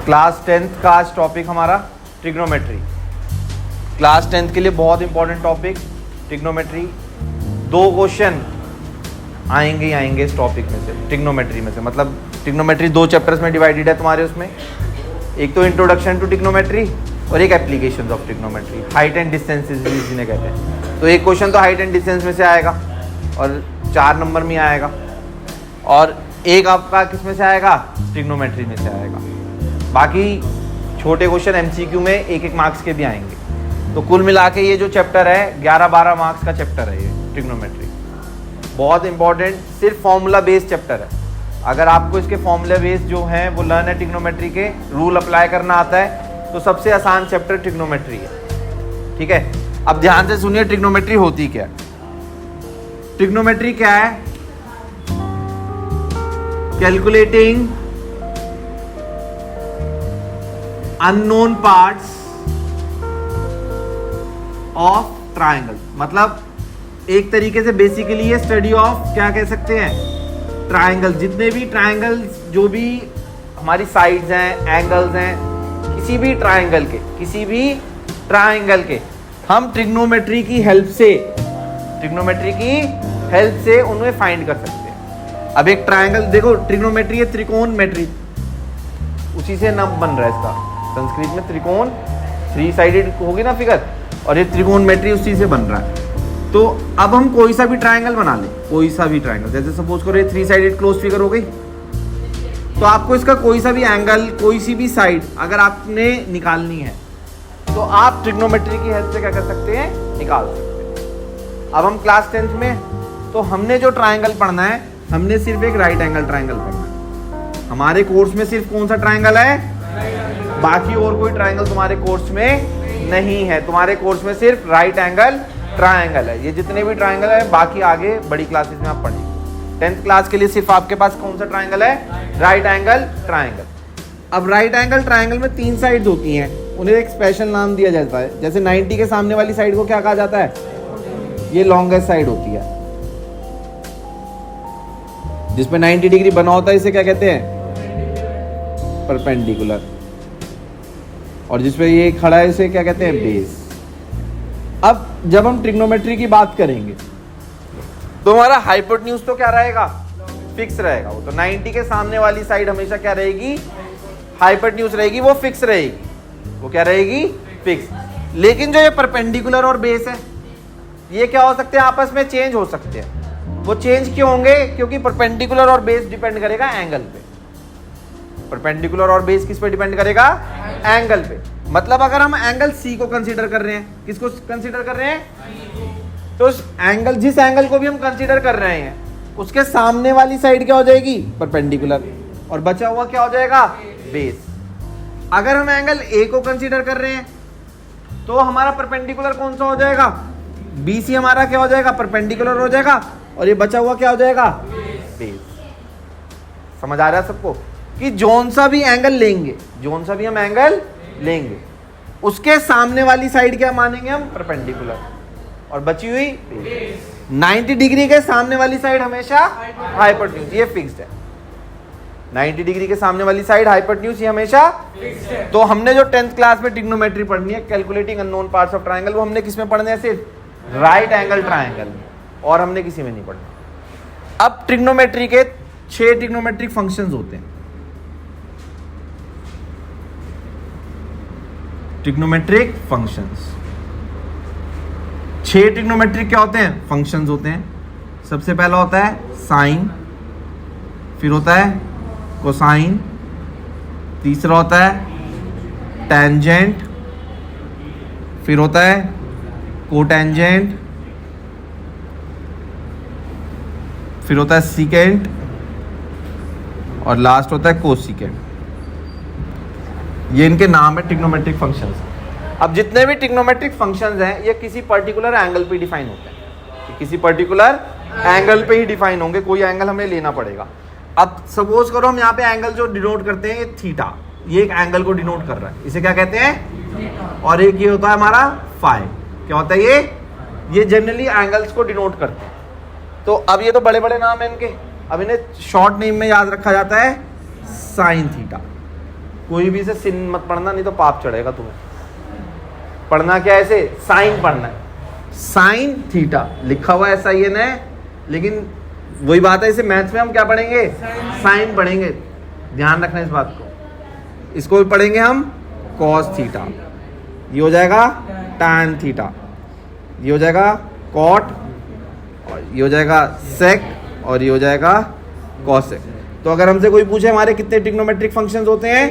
Class 10th का आज topic हमारा ट्रिग्नोमेट्री। क्लास 10th के लिए बहुत इंपॉर्टेंट टॉपिक ट्रिग्नोमेट्री। 2 क्वेश्चन आएंगे ही आएंगे इस टॉपिक में से, ट्रिग्नोमेट्री में से। मतलब ट्रिग्नोमेट्री 2 चैप्टर्स में डिवाइडेड है तुम्हारे उसमें। एक तो इंट्रोडक्शन टू ट्रिग्नोमेट्री और एक applications of trigonometry, height and distance जिन्हें कहते हैं। तो एक क्वेश्चन तो हाइट एंड डिस्टेंस में से आएगा और 4 नंबर में आएगा, और एक आपका किस में से आएगा, ट्रिग्नोमेट्री में से आएगा। बाकी छोटे क्वेश्चन एमसीक्यू में 1-1 मार्क्स के भी आएंगे। तो कुल मिला के ये जो चैप्टर है 11-12 मार्क्स का चैप्टर है ये ट्रिग्नोमेट्री। बहुत इंपॉर्टेंट, सिर्फ फॉर्मूला बेस्ड चैप्टर है। अगर आपको इसके फॉर्मूला बेस्ड जो हैं वो लर्न है ट्रिग्नोमेट्री के, रूल अप्लाई करना आता है, तो सबसे आसान चैप्टर ट्रिग्नोमेट्री है। ठीक है, अब ध्यान से सुनिए ट्रिग्नोमेट्री होती क्या है। ट्रिग्नोमेट्री क्या है? Calculating unknown parts of triangle. मतलब एक तरीके से बेसिकली ये स्टडी ऑफ क्या कह सकते हैं, ट्राइंगल। जितने भी ट्राइंगल्स, जो भी हमारी साइड्स हैं, एंगल्स हैं, किसी भी ट्राइंगल के हम ट्रिग्नोमेट्री की हेल्प से उन्हें फाइंड कर सकते हैं। अब एक ट्राइंगल देखो, ट्रिग्नोमेट्री है त्रिकोणमेट्री, उसी से नाम बन रहा है इसका। संस्कृत में त्रिकोण 3 साइडेड होगी ना फिगर, और ये त्रिकोणमेट्री उसी से बन रहा है। तो अब हम कोई सा भी ट्राइंगल बना लें, कोई सा भी ट्राइंगल, जैसे सपोज करो ये 3 साइडेड क्लोज फिगर हो गई। तो आपको इसका कोई सा भी एंगल, कोई सी भी साइड अगर आपने निकालनी है तो आप ट्रिग्नोमेट्री की हेल्प से क्या कर सकते हैं, निकाल सकते हैं। अब हम क्लास 10th में, तो हमने जो ट्राइंगल पढ़ना है, हमने सिर्फ एक राइट एंगल ट्राइंगल पढ़ना है। हमारे कोर्स में सिर्फ कौन सा ट्राइंगल है, बाकी और कोई ट्राइंगल तुम्हारे कोर्स में नहीं है। तुम्हारे कोर्स में सिर्फ राइट एंगल ट्राइंगल है। ये जितने भी ट्राइंगल है बाकी आगे बड़ी क्लासेस में आप पढ़ेंगे। 10th क्लास के लिए सिर्फ आपके पास कौन सा ट्राइंगल है, राइट एंगल ट्राइंगल। अब राइट एंगल ट्राइंगल में 3 साइड्स होती हैं, उन्हें एक स्पेशल नाम दिया जाता है। जैसे 90 के सामने वाली साइड को क्या कहा जाता है, ये लॉन्गेस्ट साइड होती है। जिसपे 90 डिग्री बना होता है इसे क्या कहते हैं, परपेंडिकुलर। और जिसपे ये खड़ा है इसे क्या कहते हैं, बेस। अब जब हम ट्रिग्नोमेट्री की बात करेंगे तो हमारा हाइपोटेन्यूज तो क्या रहेगा, फिक्स रहेगा। वो तो 90 के सामने वाली साइड हमेशा क्या रहेगी, हाइपोटेन्यूज रहेगी, वो फिक्स रहेगी। वो क्या रहेगी, फिक्स। लेकिन जो ये परपेंडिकुलर और बेस है, ये क्या हो सकते हैं, आपस में चेंज हो सकते हैं। वो चेंज क्यों होंगे, क्योंकि परपेंडिकुलर और बेस डिपेंड करेगा एंगल पे। परपेंडिकुलर और बेस किस पे डिपेंड करेगा, एंगल पे। मतलब अगर हम एंगल सी को कंसीडर कर रहे हैं, किसको कंसीडर कर रहे हैं, तो एंगल, जिस एंगल को भी हम कंसीडर कर रहे हैं उसके सामने वाली साइड क्या हो जाएगी, परपेंडिकुलर, और बचा हुआ क्या हो जाएगा, बेस। अगर हम एंगल ए को कंसीडर कर रहे हैं तो हमारा परपेंडिकुलर कौन सा हो जाएगा, बीसी हमारा क्या हो जाएगा, परपेंडिकुलर हो जाएगा, और ये बचा हुआ क्या हो जाएगा, बेस। समझ आ रहा है सबको कि जोन सा भी एंगल लेंगे, जोन सा भी हम एंगल लेंगे, उसके सामने वाली साइड क्या मानेंगे हम, परपेंडिकुलर, और बची हुई 90 डिग्री के सामने वाली साइड हमेशा हाइपोटेन्यूज, ये फिक्स्ड है। 90 डिग्री के सामने वाली साइड हाइपोटेन्यूज, ये हमेशा फिक्स्ड है। तो हमने जो 10th क्लास में ट्रिग्नोमेट्री पढ़नी है, calculating unknown parts of triangle, वो हमने किस में पढ़ने हैं, सिर्फ राइट एंगल ट्राइंगल में, और हमने किसी में नहीं पढ़ना। अब ट्रिग्नोमेट्री के 6 ट्रिग्नोमेट्रिक फंक्शंस होते हैं। ट्रिग्नोमेट्रिक फंक्शंस, 6 ट्रिग्नोमेट्रिक क्या होते हैं, फंक्शंस होते हैं। सबसे पहला होता है साइन, फिर होता है कोसाइन, तीसरा होता है टेंजेंट, फिर होता है कोटेंजेंट, फिर होता है सीकेंट, और लास्ट होता है कोसिकेंट। ये इनके नाम है ट्रिग्नोमेट्रिक फंक्शंस। अब जितने भी ट्रिग्नोमेट्रिक फंक्शंस हैं ये किसी पर्टिकुलर एंगल पे डिफाइन होते हैं, किसी पर्टिकुलर एंगल पे ही डिफाइन होंगे, कोई एंगल हमें लेना पड़ेगा। अब सपोज करो हम यहाँ पे एंगल जो डिनोट करते हैं, ये थीटा, ये एक एंगल को डिनोट कर रहा है, इसे क्या कहते हैं, और एक ये होता है हमारा फाई, क्या होता है ये जनरली एंगल्स को डिनोट करते हैं। तो अब ये तो बड़े बड़े नाम है इनके, अब इन्हें शॉर्ट नेम में याद रखा जाता है साइन थीटा। कोई भी से sin मत पढ़ना, नहीं तो पाप चढ़ेगा तुम्हें। पढ़ना क्या है इसे? साइन पढ़ना है। साइन थीटा लिखा हुआ है sin है, लेकिन वही बात है, इसे मैथ्स में हम क्या पढ़ेंगे? साइन पढ़ेंगे। ध्यान रखना इस बात को। इसको भी पढ़ेंगे हम कॉस थीटा, ये हो जाएगा टैन थीटा, ये हो जाएगा कॉट, और ये हो जाएगा सेक, और ये हो जाएगा कॉसेक। तो अगर हमसे कोई पूछे हमारे कितने ट्रिग्नोमेट्रिक फंक्शंस होते हैं?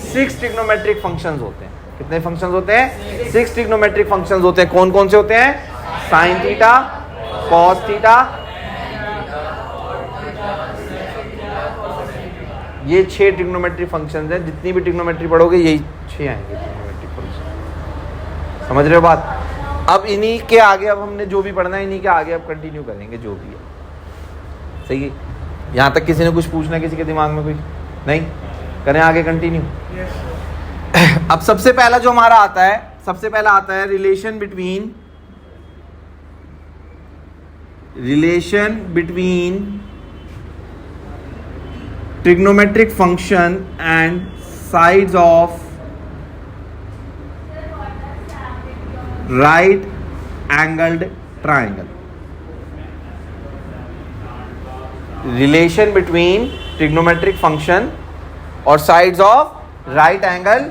6 ट्रिग्नोमेट्रिक फंक्शंस होते हैं। कितने फंक्शंस होते हैं? 6 ट्रिग्नोमेट्रिक फंक्शंस होते हैं। कौन कौन से होते हैं? साइन थीटा, कॉस थीटा, ये 6 ट्रिग्नोमेट्रिक फंक्शंस हैं। जितनी भी ट्रिग्नोमेट्री पढ़ोगे यही 6 आएंगे ट्रिग्नोमेट्रिक फंक्शन। समझ रहे हो बात? अब इन्हीं के आगे अब हमने जो भी पढ़ना है, इन्हीं के आगे अब कंटिन्यू करेंगे जो भी है। सही है? यहाँ तक किसी ने कुछ पूछना है किसी के दिमाग में? कोई नहीं? करें आगे कंटिन्यू। अब सबसे पहला जो हमारा आता है, सबसे पहला आता है relation between trigonometric function and sides of right angled triangle. Relation between trigonometric function और sides of right angle।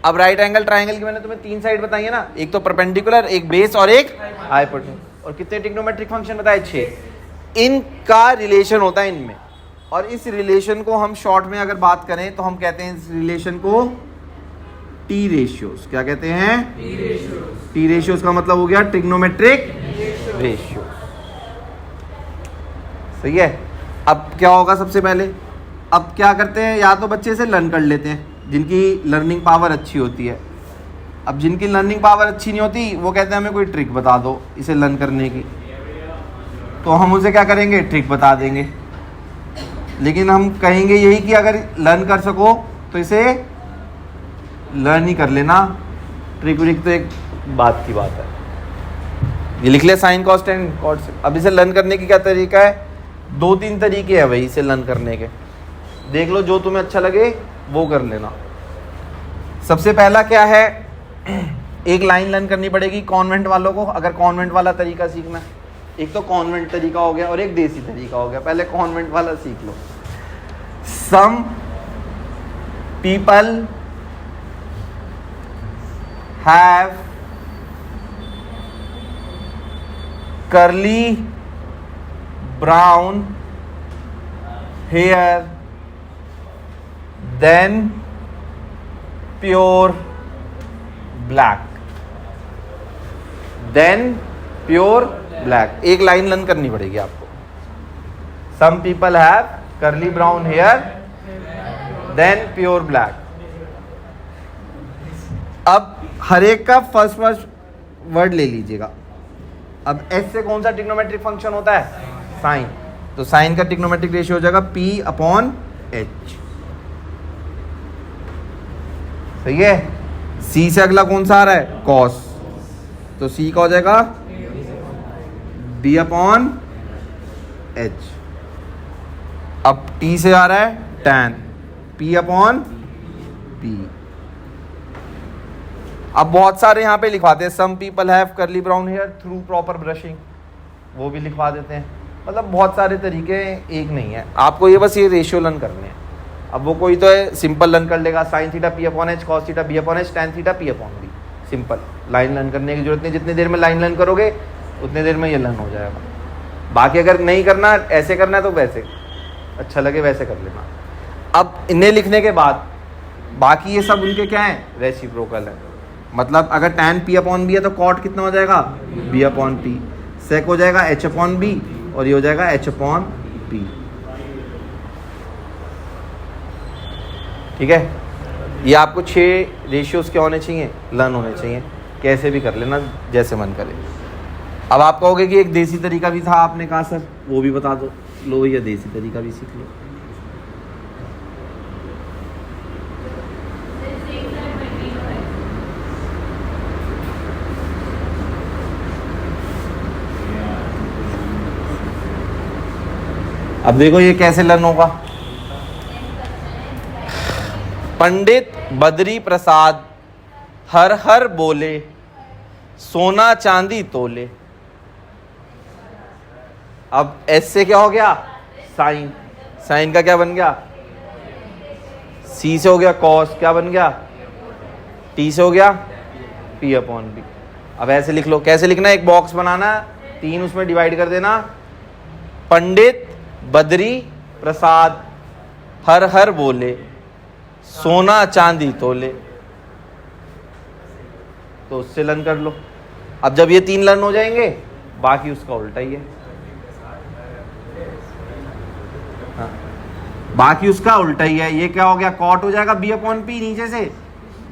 अब राइट एंगल ट्राइंगल की मैंने तुम्हें 3 साइड बताई है ना, एक तो परपेंडिकुलर, एक बेस और एक हाइपोटेन्यूज। और कितने ट्रिग्नोमेट्रिक फंक्शन बताए? 6। इनका रिलेशन होता है इनमें, और इस रिलेशन को हम शॉर्ट में अगर बात करें तो हम कहते हैं इस रिलेशन को टी रेशियोज। क्या कहते हैं? टी रेशियोज का मतलब हो गया ट्रिग्नोमेट्रिक रेशियो। सही है? अब क्या होगा? सबसे पहले अब क्या करते हैं, या तो बच्चे से लर्न कर लेते हैं जिनकी लर्निंग पावर अच्छी होती है। अब जिनकी लर्निंग पावर अच्छी नहीं होती, वो कहते हैं हमें कोई ट्रिक बता दो इसे लर्न करने की, तो हम उसे क्या करेंगे? ट्रिक बता देंगे। लेकिन हम कहेंगे यही कि अगर लर्न कर सको तो इसे लर्न ही कर लेना। ट्रिक व्रिक तो एक बात की बात है। ये लिख ले साइन कॉस टेन कॉट। अब इसे लर्न करने की क्या तरीका है? 2-3 तरीके हैं भाई इसे लर्न करने के। देख लो, जो तुम्हें अच्छा लगे वो कर लेना। सबसे पहला क्या है? एक लाइन लर्न करनी पड़ेगी कॉन्वेंट वालों को, अगर कॉन्वेंट वाला तरीका सीखना है। एक तो कॉन्वेंट तरीका हो गया और एक देसी तरीका हो गया। पहले कॉन्वेंट वाला सीख लो। Some people have curly brown hair than pure black. Than pure black. एक लाइन लर्न करनी पड़ेगी आपको। Some people have curly brown hair than pure black. अब हर एक का फर्स्ट वर्ड ले लीजिएगा। अब एस से कौन सा ट्रिग्नोमेट्रिक फंक्शन होता है? साइन। तो साइन का ट्रिग्नोमेट्रिक रेशियो हो जाएगा P/H। सही है? सी से अगला कौन सा आ रहा है? कॉस। तो सी का हो जाएगा B/H। अब टी से आ रहा है टैन, P/P। अब बहुत सारे यहाँ पे लिखवाते हैं some people have curly brown hair through proper brushing, वो भी लिखवा देते हैं। मतलब बहुत सारे तरीके, एक नहीं है। आपको ये बस ये रेशियो लर्न करने हैं। अब वो कोई तो है सिंपल लर्न कर लेगा, sine theta P/H, cos theta B/H, tan theta P/B। Simple line learn करने की जरूरत नहीं। जितनी देर में लाइन लर्न करोगे उतने देर में ये लर्न हो जाएगा। बाकी अगर नहीं करना, ऐसे करना है तो वैसे अच्छा लगे वैसे कर लेना। अब इन्हें लिखने के बाद बाकी ये सब उनके क्या है? रेसिप्रोकल है। मतलब अगर टैन P/B है तो कॉट कितना हो जाएगा? B/P। सेक हो जाएगा H/B और ये हो जाएगा H/P। ठीक है? ये आपको 6 रेशियोज क्या होने चाहिए? लर्न होने चाहिए। कैसे भी कर लेना, जैसे मन करे। अब आप कहोगे कि एक देसी तरीका भी था, आपने कहा सर वो भी बता दो। लो भैया, देसी तरीका भी सीख लो। अब देखो ये कैसे लर्न होगा। पंडित बद्री प्रसाद हर हर बोले, सोना चांदी तोले। अब एस से क्या हो गया? साइन। साइन का क्या बन गया? सी से हो गया कॉस, क्या बन गया? टी से हो गया पी अपॉन बी। अब ऐसे लिख लो। कैसे लिखना है? एक बॉक्स बनाना, 3 उसमें डिवाइड कर देना। पंडित बद्री प्रसाद हर हर बोले, सोना चांदी तोले। तो उससे लर्न कर लो। अब जब ये 3 लर्न हो जाएंगे, बाकी उसका उल्टा ही है। हाँ, बाकी उसका उल्टा ही है। ये क्या हो गया? कॉट हो जाएगा बी अपॉन पी नीचे से।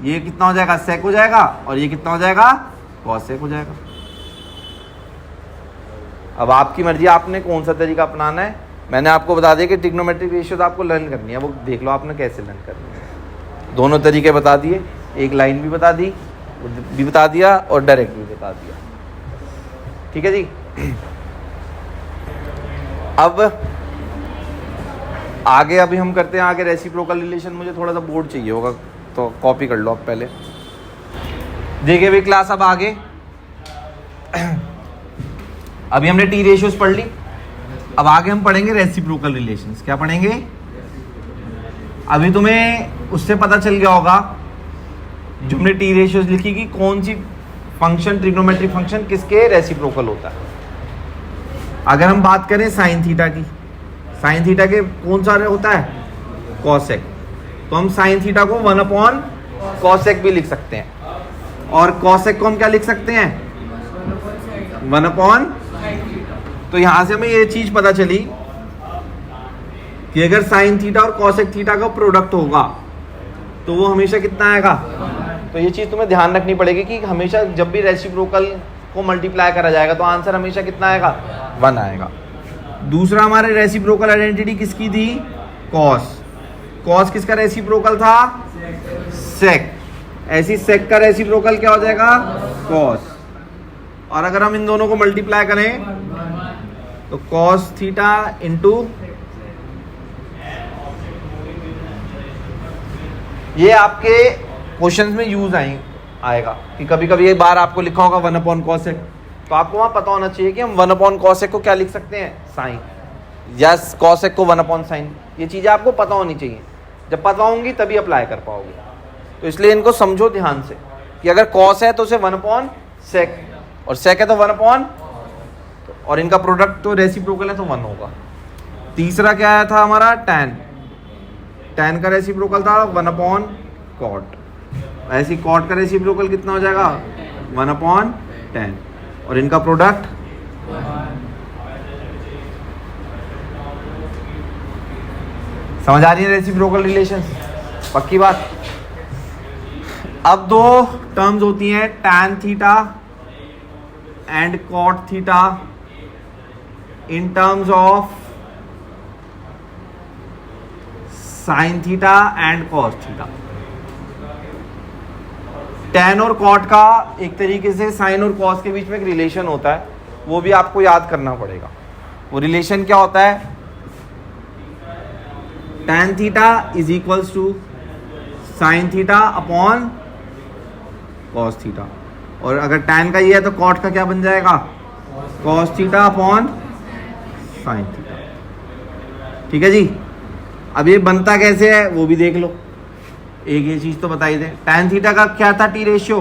ये कितना हो जाएगा? सेक हो जाएगा। और ये कितना हो जाएगा? कॉसेक हो जाएगा। अब आपकी मर्जी, आपने कौन सा तरीका अपनाना है। मैंने आपको बता दिया कि ट्रिग्नोमेट्रिक रेशियोज आपको लर्न करनी है, वो देख लो आपने कैसे लर्न करनी है। दोनों तरीके बता दिए, एक लाइन भी बता दी, भी बता दिया और डायरेक्ट भी बता दिया। ठीक है जी। अब आगे अभी हम करते हैं आगे रेसिप्रोकल रिलेशन। मुझे थोड़ा सा बोर्ड चाहिए होगा तो कॉपी कर लो आप पहले। देखिए भाई क्लास, अब आगे अभी हमने टी रेशियोज पढ़ ली। अब आगे हम पढ़ेंगे रेसिप्रोकल रिलेशंस। क्या पढ़ेंगे? अभी तुम्हें उससे पता चल गया होगा जो हमने टी रेशियोज लिखी कि कौन सी फंक्शन, ट्रिग्नोमेट्रिक फंक्शन किसके रेसिप्रोकल होता है। अगर हम बात करें साइन थीटा की, साइन थीटा के कौन सा होता है? कॉसेक। तो हम साइन थीटा को 1 अपॉन कॉसेक भी लिख सकते हैं। और कॉसेक को हम क्या लिख सकते हैं? 1 अपॉन। तो यहां से हमें ये चीज पता चली कि अगर साइन थीटा और कॉसेक थीटा का प्रोडक्ट होगा तो वो हमेशा कितना आएगा? तो ये चीज तुम्हें ध्यान रखनी पड़ेगी कि हमेशा जब भी रेसिप्रोकल को मल्टीप्लाई करा जाएगा तो आंसर हमेशा कितना आएगा? 1 आएगा। दूसरा हमारे रेसिप्रोकल आइडेंटिटी किसकी थी? कॉस। कॉस किसका रेसिप्रोकल था? सेक। ऐसी सेक का रेसिप्रोकल क्या हो जाएगा? कॉस। और अगर हम इन दोनों को मल्टीप्लाई करें तो कॉस थीटा इंटू, ये आपके क्वेश्चंस में यूज आएगा कि कभी कभी एक बार आपको लिखा होगा 1 अपॉन कॉसेक, तो आपको वहां पता होना चाहिए कि हम 1 अपॉन कॉसेक को क्या लिख सकते हैं? साइन। या कॉसेक को 1 अपॉन साइन। ये चीजें आपको पता होनी चाहिए। जब पता होंगी तभी अप्लाई कर पाओगे। तो इसलिए इनको समझो ध्यान से कि अगर कॉस है तो उसे 1 अपॉन सेक, और सेक है तो 1 अपॉन, और इनका प्रोडक्ट तो रेसिप्रोकल है तो 1 होगा। तीसरा क्या आया था हमारा? टैन। टैन का रेसिप्रोकल था 1 अपॉन कॉट। ऐसी कॉट का रेसिप्रोकल कितना हो जाएगा? 1 अपॉन टैन। और इनका प्रोडक्ट समझ आ रही है? रेसिप्रोकल रिलेशन पक्की बात। अब 2 टर्म्स होती हैं, tan theta and cot theta in terms of sine theta and cos theta. Tan और कॉट का एक तरीके से साइन और कॉस के बीच में एक रिलेशन होता है, वो भी आपको याद करना पड़ेगा। वो रिलेशन क्या होता है? Tan theta is equals to sine theta upon cos theta. और अगर टैन का ये है तो कॉट का क्या बन जाएगा? Cos theta upon sine theta. ठीक है जी। अब ये बनता कैसे है वो भी देख लो। एक ये चीज तो बताई दे, टैन थीटा का क्या था? T ratio.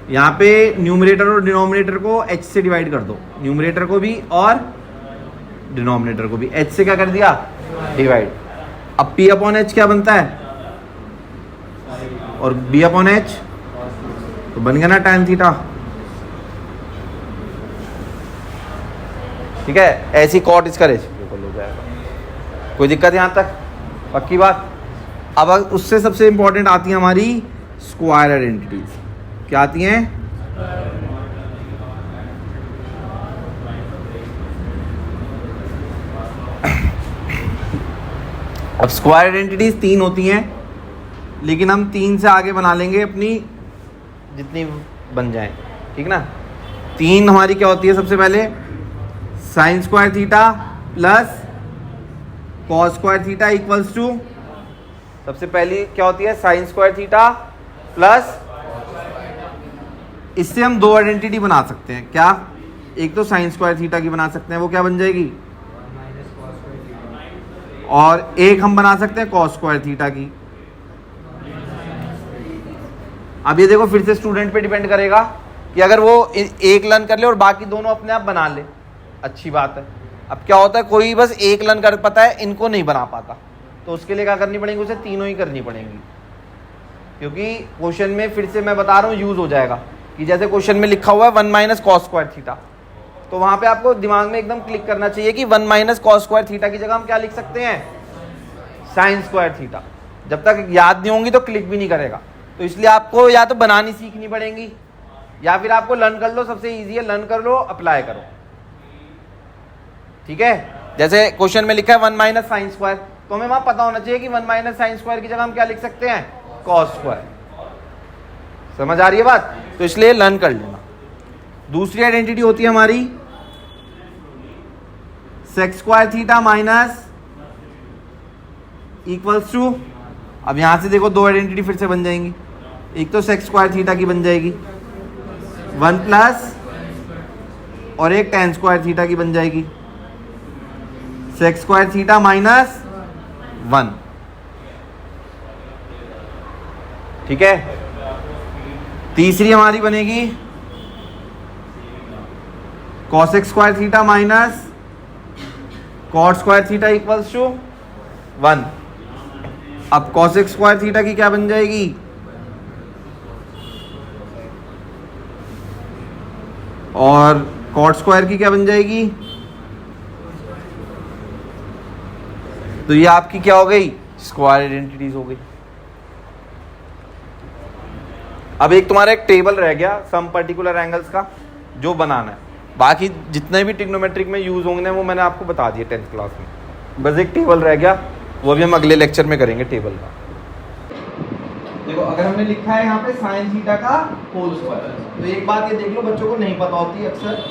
यहाँ पे न्यूमरेटर और डिनोमिनेटर को h से डिवाइड कर दो, न्यूमरेटर को भी और डिनोमिनेटर को भी। h से क्या कर दिया? डिवाइड। अब p अपॉन h क्या बनता है? और b अपॉन h, तो बन गया ना टैन थीटा। ठीक है, ऐसी कॉट इसका रेसिप्रोकल हो जाएगा। कोई दिक्कत यहां तक? पक्की बात। अब उससे सबसे इंपॉर्टेंट आती है हमारी स्क्वायर आइडेंटिटीज। क्या आती हैं? अब स्क्वायर आइडेंटिटीज 3 होती हैं, लेकिन हम 3 से आगे बना लेंगे अपनी जितनी बन जाए। ठीक ना? 3 हमारी क्या होती है? सबसे पहले sine square theta plus cos square theta equals to सबसे पहली क्या होती है, साइन स्क्वायर थीटा प्लस, इससे हम दो आइडेंटिटी बना सकते हैं। क्या, एक तो साइन स्क्वायर थीटा की बना सकते हैं, वो क्या बन जाएगी, और एक हम बना सकते हैं कॉस स्क्वायर थीटा की। अब ये देखो फिर से स्टूडेंट पे डिपेंड करेगा कि अगर वो एक लर्न कर ले और बाकी दोनों अपने आप बना ले, अच्छी बात है। अब क्या होता है, कोई बस एक लर्न कर पाता है, इनको नहीं बना पाता, तो उसके लिए क्या करनी पड़ेगी, उसे तीनों ही करनी पड़ेंगी। क्योंकि क्वेश्चन में फिर से मैं बता रहा हूँ यूज हो जाएगा कि जैसे क्वेश्चन में लिखा हुआ है 1 माइनस कॉस स्क्वायर थीटा, तो वहां पे आपको दिमाग में एकदम क्लिक करना चाहिए कि 1 माइनस कॉस स्क्वायर थीटा की जगह हम क्या लिख सकते हैं, साइन स्क्वायर थीटा। जब तक याद नहीं होंगी तो क्लिक भी नहीं करेगा, तो इसलिए आपको या तो बनानी सीखनी पड़ेंगी या फिर आपको लर्न कर लो, सबसे इजी है, लर्न कर लो, अप्लाई करो। ठीक है, जैसे क्वेश्चन में लिखा है 1 माइनस साइन स्क्वायर, तो हमें वहां पता होना चाहिए कि 1 माइनस साइन स्क्वायर की जगह हम क्या लिख सकते हैं, कॉस स्क्वायर। समझ आ रही है बात, तो इसलिए लर्न कर लेना। दूसरी आइडेंटिटी होती है हमारी sec square theta minus equals to, अब यहां से देखो दो आइडेंटिटी फिर से बन जाएंगी, एक तो सेक स्क्वायर थीटा की बन जाएगी 1 प्लस, और एक टेन स्क्वायर थीटा की बन जाएगी सेक स्क्वायर थीटा माइनस 1। ठीक है, तीसरी हमारी बनेगी cosec square theta minus cot square theta equals to 1। अब कॉसेक स्क्वायर थीटा की क्या बन जाएगी, और कॉट स्क्वायर की क्या बन जाएगी, तो ये आपकी क्या हो गई, स्क्वायर आइडेंटिटीज हो गई। अब एक तुम्हारा एक टेबल रह गया सम पर्टिकुलर एंगल्स का जो बनाना है, बाकी जितने भी ट्रिग्नोमेट्रिक में यूज होंगे वो मैंने आपको बता दिया 10th क्लास में, बस एक टेबल रह गया, वो भी हम अगले लेक्चर में करेंगे टेबल का। देखो अगर हमने लिखा है यहाँ पे साइन थीटा का होल स्क्वायर, तो एक बात ये देख लो, बच्चों को नहीं पता होती अक्सर,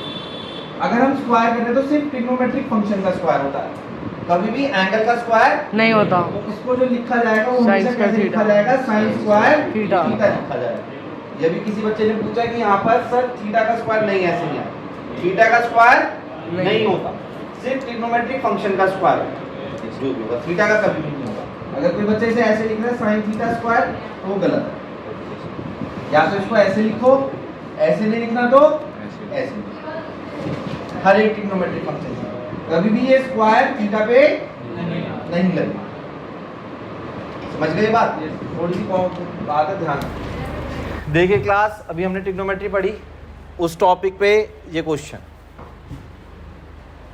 अगर हम स्क्वायर करते हैं तो सिर्फ ट्रिग्नोमेट्रिक फंक्शन का स्क्वायर होता है, कभी भी एंगल का स्क्वायर नहीं होता। तो इसको जो लिखा जाएगा वो हमेशा कैसे लिखा जाएगा, साइन स्क्वायर थीटा लिखा जाएगा। ये भी किसी बच्चे ने पूछा कि यहाँ पर सर थीटा का स्क्वायर नहीं, ऐसे नहीं है, थीटा का स्क्वायर नहीं होता, सिर्फ ट्रिग्नोमेट्रिक फंक्शन का स्क्वायर जो भी होगा, थीटा का कभी भी नहीं होगा। अगर कोई बच्चे इसे ऐसे लिख रहा है साइन थीटा स्क्वायर, तो वो गलत है, या तो इसको ऐसे लिखो, ऐसे नहीं लिखना तो ऐसे, हर एक ट्रिग्नोमेट्रिक फंक्शन कभी भी ये स्क्वायर थीटा पे नहीं लगेगा। समझ गए बात, थोड़ी सी बात है, ध्यान देखिए। क्लास अभी हमने ट्रिग्नोमेट्री पढ़ी, उस टॉपिक पे ये क्वेश्चन।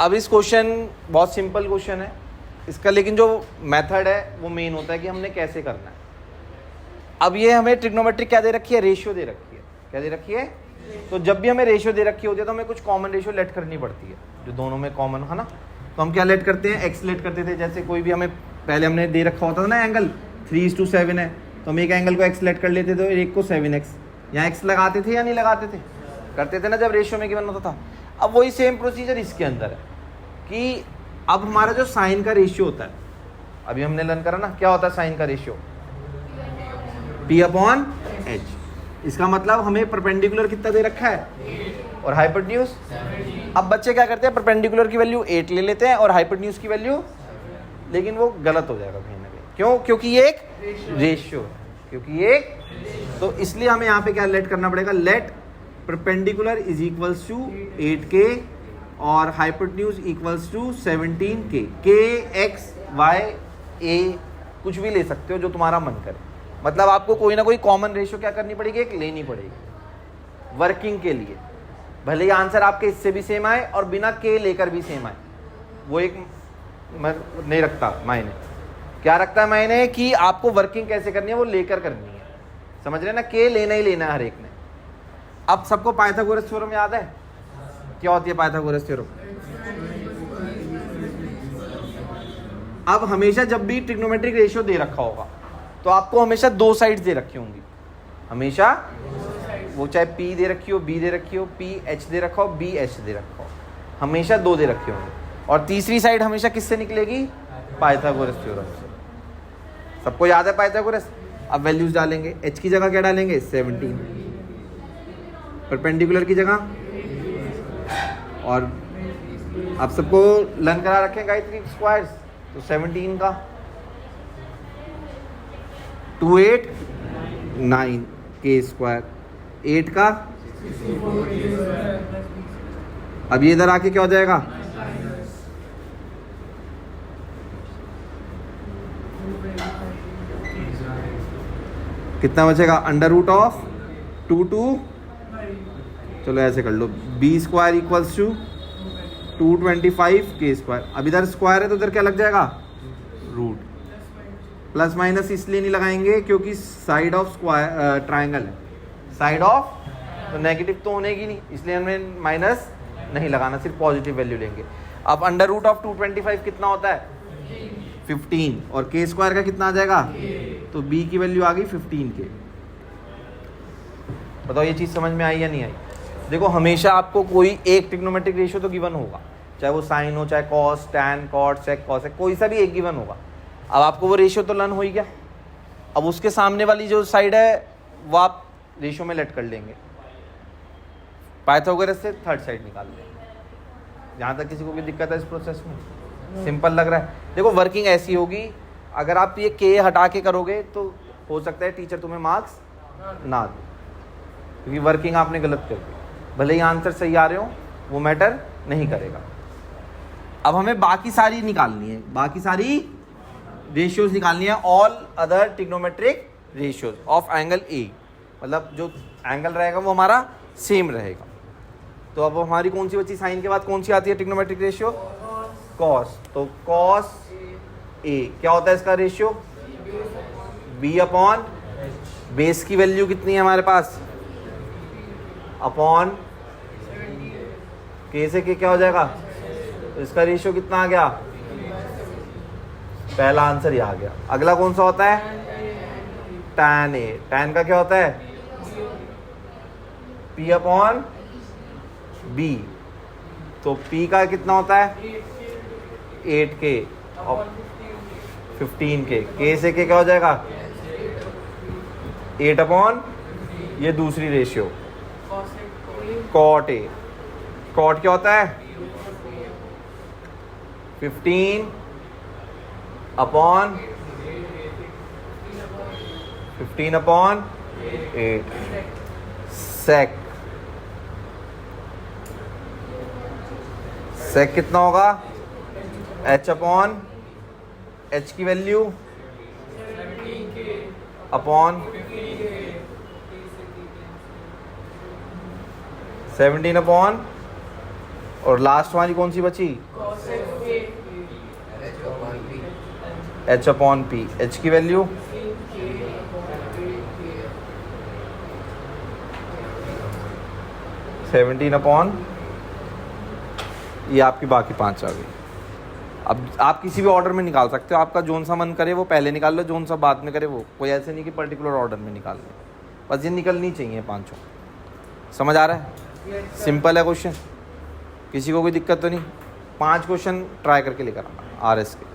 अब इस क्वेश्चन बहुत सिंपल क्वेश्चन है इसका, लेकिन जो मेथड है वो मेन होता है कि हमने कैसे करना है। अब ये हमें ट्रिग्नोमेट्री क्या दे रखी है, रेशियो दे रखी है। क्या दे रखी है, तो जब भी हमें रेशियो दे रखी होती है तो हमें कुछ कॉमन रेशियो लेट करनी पड़ती है, जो दोनों में कॉमन है ना। तो हम क्या लेट करते हैं, एक्स लेट करते थे। जैसे कोई भी हमें पहले हमने दे रखा होता था ना एंगल 3:7 है, तो हम एक एंगल को एक्स लेट कर लेते थे और एक को 7x। यहाँ एक्स लगाते थे या नहीं लगाते थे, करते थे ना जब रेशियो में गिवन होता था। अब वही सेम प्रोसीजर इसके अंदर है कि अब हमारा जो साइन का रेशियो होता है, अभी हमने लर्न करा ना क्या होता है साइन का रेशियो, P/H। इसका मतलब हमें परपेंडिकुलर कितना दे रखा है और हाइपोटेन्यूज। अब बच्चे क्या करते हैं, परपेंडिकुलर की वैल्यू 8 ले लेते हैं और हाइपोटेन्यूज की वैल्यू, लेकिन वो गलत हो जाएगा कहीं ना कहीं। क्यों, क्योंकि ये एक रेशियो है, क्योंकि ये तो इसलिए हमें यहाँ पे क्या लेट करना पड़ेगा, let perpendicular is equals to 8k और hypotenuse equals to 17k। k x y a कुछ भी ले सकते हो जो तुम्हारा मन करे, मतलब आपको कोई ना कोई कॉमन रेशियो क्या करनी पड़ेगी, एक लेनी पड़ेगी वर्किंग के लिए। भले ही आंसर आपके इससे भी सेम आए और बिना के लेकर भी सेम आए, वो एक नहीं रखता मायने। क्या रखता है मायने कि आपको वर्किंग कैसे करनी है, वो लेकर करनी है। समझ रहे ना, के लेना ही लेना है हर एक ने। अब सबको पाइथागोरस थ्योरम याद है, क्या होती है पाइथागोरस थ्योरम। अब हमेशा जब भी ट्रिग्नोमेट्रिक रेशियो दे रखा होगा तो आपको हमेशा दो साइड्स दे रखी होंगी, हमेशा, वो चाहे P दे रखी हो, B दे रखी हो, PH दे रखा हो, BH दे रखा हो, हमेशा दो दे रखे होंगे। और तीसरी साइड हमेशा किससे निकलेगी, पाइथागोरस थ्योरम से। सबको याद है पाइथागोरस। अब वैल्यूज डालेंगे, एच की जगह क्या डालेंगे 17, परपेंडिकुलर की जगह, और आप सबको लर्न करा रखे हैं गायत्री स्क्वायर्स, तो 17 का 2 8 9 के स्क्वायर, 8 का, अब ये इधर आके क्या हो जाएगा, कितना बचेगा, अंडर रूट ऑफ 2 2, चलो ऐसे कर लो, बी स्क्वायर इक्वल्स टू 225 के स्क्वायर। अब इधर स्क्वायर है तो इधर क्या लग जाएगा, रूट। प्लस माइनस इसलिए नहीं लगाएंगे क्योंकि साइड ऑफ स्क्वायर ट्राइंगल है, साइड ऑफ तो नेगेटिव तो होने की नहीं, इसलिए हमें माइनस नहीं लगाना, सिर्फ पॉजिटिव वैल्यू लेंगे। अब अंडर रूट ऑफ 225 कितना होता है 15, और के स्क्वायर का कितना आ जाएगा, तो बी की वैल्यू आ गई 15 के। बताओ ये चीज़ समझ में आई या नहीं आई। देखो हमेशा आपको कोई एक ट्रिग्नोमेट्रिक रेशियो तो गिवन होगा, चाहे वो साइन हो, चाहे कॉस, टैन, कॉट, सेक, कॉसेक, कोई सा भी एक गिवन होगा। अब आपको वो रेशियो तो लर्न हो ही गया, अब उसके सामने वाली जो साइड है वो आप रेशियो में लेट कर लेंगे, पाइथागोरस से थर्ड साइड निकाल लेंगे। जहाँ तक किसी को भी दिक्कत है इस प्रोसेस में, सिंपल लग रहा है। देखो वर्किंग ऐसी होगी, अगर आप ये के हटा के करोगे तो हो सकता है टीचर तुम्हें मार्क्स ना दे, क्योंकि वर्किंग आपने गलत कर दी। भले ही आंसर सही आ रहे हो वो मैटर नहीं करेगा। अब हमें बाकी सारी निकालनी है, बाकी सारी रेशियोज निकालनी है, all other trigonometric ratios of angle A, मतलब जो एंगल रहेगा वो हमारा सेम रहेगा। तो अब हमारी कौन सी बची, साइन के बाद कौन सी आती है ट्रिग्नोमेट्रिक रेशियो, कॉस। तो कॉस ए क्या होता है इसका रेशियो, बी अपॉन बेस की वैल्यू कितनी है हमारे पास, अपॉन के से के क्या हो जाएगा, तो इसका रेशियो कितना आ गया, पहला आंसर ये आ गया। अगला कौन सा होता है, टैन ए, टैन का क्या होता है पी अपॉन बी, तो पी का कितना होता है 8 के और 15 के से के क्या हो जाएगा 8 अपॉन ये दूसरी रेशियो कॉट ए, कॉट क्या होता है 15 अपॉन 8 सेक, सेक कितना होगा h अपॉन h की वैल्यू अपॉन 17 अपॉन, और लास्ट वाली कौन सी बची h अपॉन p, h की वैल्यू 17 अपॉन, ये आपकी बाकी 5 आ गई। अब आप किसी भी ऑर्डर में निकाल सकते हो, आपका जोन सा मन करे वो पहले निकाल लो, जोन सा बाद में करे वो, कोई ऐसे नहीं कि पर्टिकुलर ऑर्डर में निकाल लो, बस ये निकलनी चाहिए पांचों। समझ आ रहा है, सिंपल है क्वेश्चन, किसी को कोई दिक्कत तो नहीं। 5 क्वेश्चन ट्राई करके लेकर आना RS के।